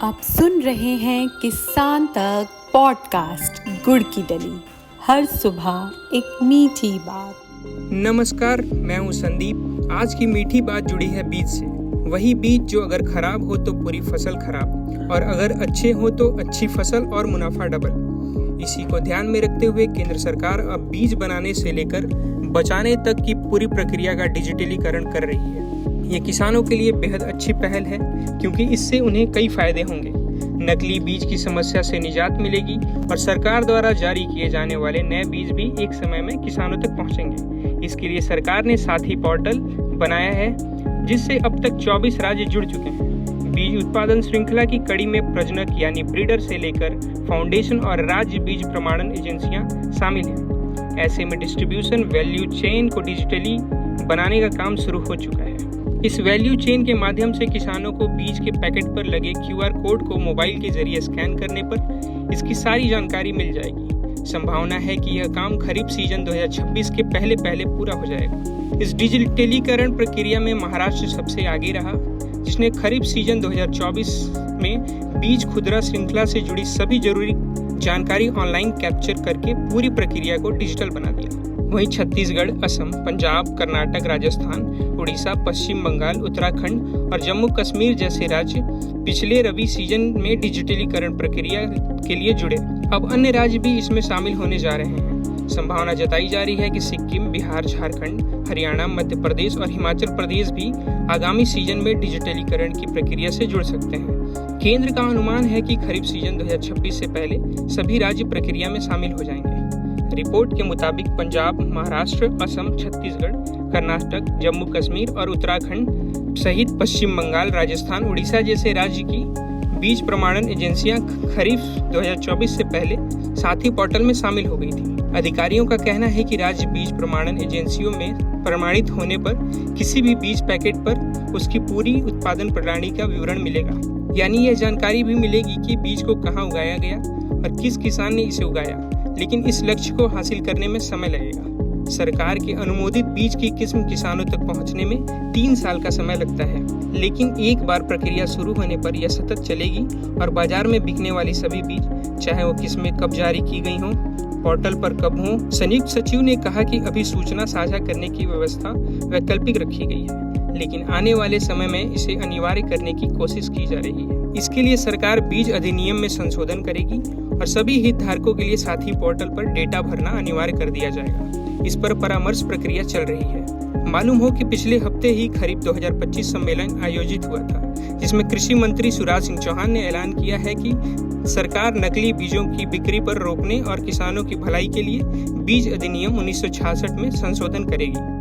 आप सुन रहे हैं किसान तक पॉडकास्ट गुड़ की डली, हर सुबह एक मीठी बात। नमस्कार, मैं हूं संदीप। आज की मीठी बात जुड़ी है बीज से। वही बीज जो अगर खराब हो तो पूरी फसल खराब, और अगर अच्छे हो तो अच्छी फसल और मुनाफा डबल। इसी को ध्यान में रखते हुए केंद्र सरकार अब बीज बनाने से लेकर बचाने तक की पूरी प्रक्रिया का डिजिटलीकरण कर रही है। ये किसानों के लिए बेहद अच्छी पहल है, क्योंकि इससे उन्हें कई फायदे होंगे। नकली बीज की समस्या से निजात मिलेगी और सरकार द्वारा जारी किए जाने वाले नए बीज भी एक समय में किसानों तक पहुंचेंगे। इसके लिए सरकार ने साथी पोर्टल बनाया है, जिससे अब तक 24 राज्य जुड़ चुके हैं। बीज उत्पादन श्रृंखला की कड़ी में प्रजनक यानी ब्रीडर से लेकर फाउंडेशन और राज्य बीज प्रमाणन एजेंसियां शामिल हैं। ऐसे में डिस्ट्रीब्यूशन वैल्यू चेन को डिजिटली बनाने का काम शुरू हो चुका है। इस वैल्यू चेन के माध्यम से किसानों को बीज के पैकेट पर लगे QR कोड को मोबाइल के जरिए स्कैन करने पर इसकी सारी जानकारी मिल जाएगी। संभावना है कि यह काम खरीफ सीजन 2026 के पहले पूरा हो जाएगा। इस डिजिटलीकरण प्रक्रिया में महाराष्ट्र सबसे आगे रहा, जिसने खरीफ सीजन 2024 में बीज खुदरा श्रृंखला से जुड़ी सभी जरूरी जानकारी ऑनलाइन कैप्चर करके पूरी प्रक्रिया को डिजिटल बना दिया। वहीं छत्तीसगढ़, असम, पंजाब, कर्नाटक, राजस्थान, उड़ीसा, पश्चिम बंगाल, उत्तराखंड और जम्मू कश्मीर जैसे राज्य पिछले रबी सीजन में डिजिटलीकरण प्रक्रिया के लिए जुड़े। अब अन्य राज्य भी इसमें शामिल होने जा रहे हैं। संभावना जताई जा रही है कि सिक्किम, बिहार, झारखंड, हरियाणा, मध्य प्रदेश और हिमाचल प्रदेश भी आगामी सीजन में डिजिटलीकरण की प्रक्रिया से जुड़ सकते हैं। केंद्र का अनुमान है कि खरीफ सीजन 2026 से पहले सभी राज्य प्रक्रिया में शामिल हो जाएंगे। रिपोर्ट के मुताबिक पंजाब, महाराष्ट्र, असम, छत्तीसगढ़, कर्नाटक, जम्मू कश्मीर और उत्तराखंड सहित पश्चिम बंगाल, राजस्थान, उड़ीसा जैसे राज्य की बीज प्रमाणन एजेंसियां खरीफ 2024 से पहले साथी पोर्टल में शामिल हो गई थी। अधिकारियों का कहना है कि राज्य बीज प्रमाणन एजेंसियों में प्रमाणित होने पर किसी भी बीज पैकेट पर उसकी पूरी उत्पादन प्रणाली का विवरण मिलेगा। यानी यह जानकारी भी मिलेगी कि बीज को कहाँ उगाया गया और किस किसान ने इसे उगाया। लेकिन इस लक्ष्य को हासिल करने में समय लगेगा। सरकार के अनुमोदित बीज की किस्म किसानों तक पहुंचने में 3 साल का समय लगता है, लेकिन एक बार प्रक्रिया शुरू होने पर यह सतत चलेगी और बाजार में बिकने वाली सभी बीज, चाहे वो किस्में कब जारी की गई हों, पोर्टल पर कब हों। संयुक्त सचिव ने कहा कि अभी सूचना साझा करने की व्यवस्था वैकल्पिक रखी गई है, लेकिन आने वाले समय में इसे अनिवार्य करने की कोशिश की जा रही है। इसके लिए सरकार बीज अधिनियम में संशोधन करेगी और सभी हितधारकों के लिए साथी पोर्टल पर डेटा भरना अनिवार्य कर दिया जाएगा। इस पर परामर्श प्रक्रिया चल रही है। मालूम हो कि पिछले हफ्ते ही खरीफ 2025 सम्मेलन आयोजित हुआ था, जिसमें कृषि मंत्री शिवराज सिंह चौहान ने ऐलान किया है कि सरकार नकली बीजों की बिक्री पर रोकने और किसानों की भलाई के लिए बीज अधिनियम 1966 में संशोधन करेगी।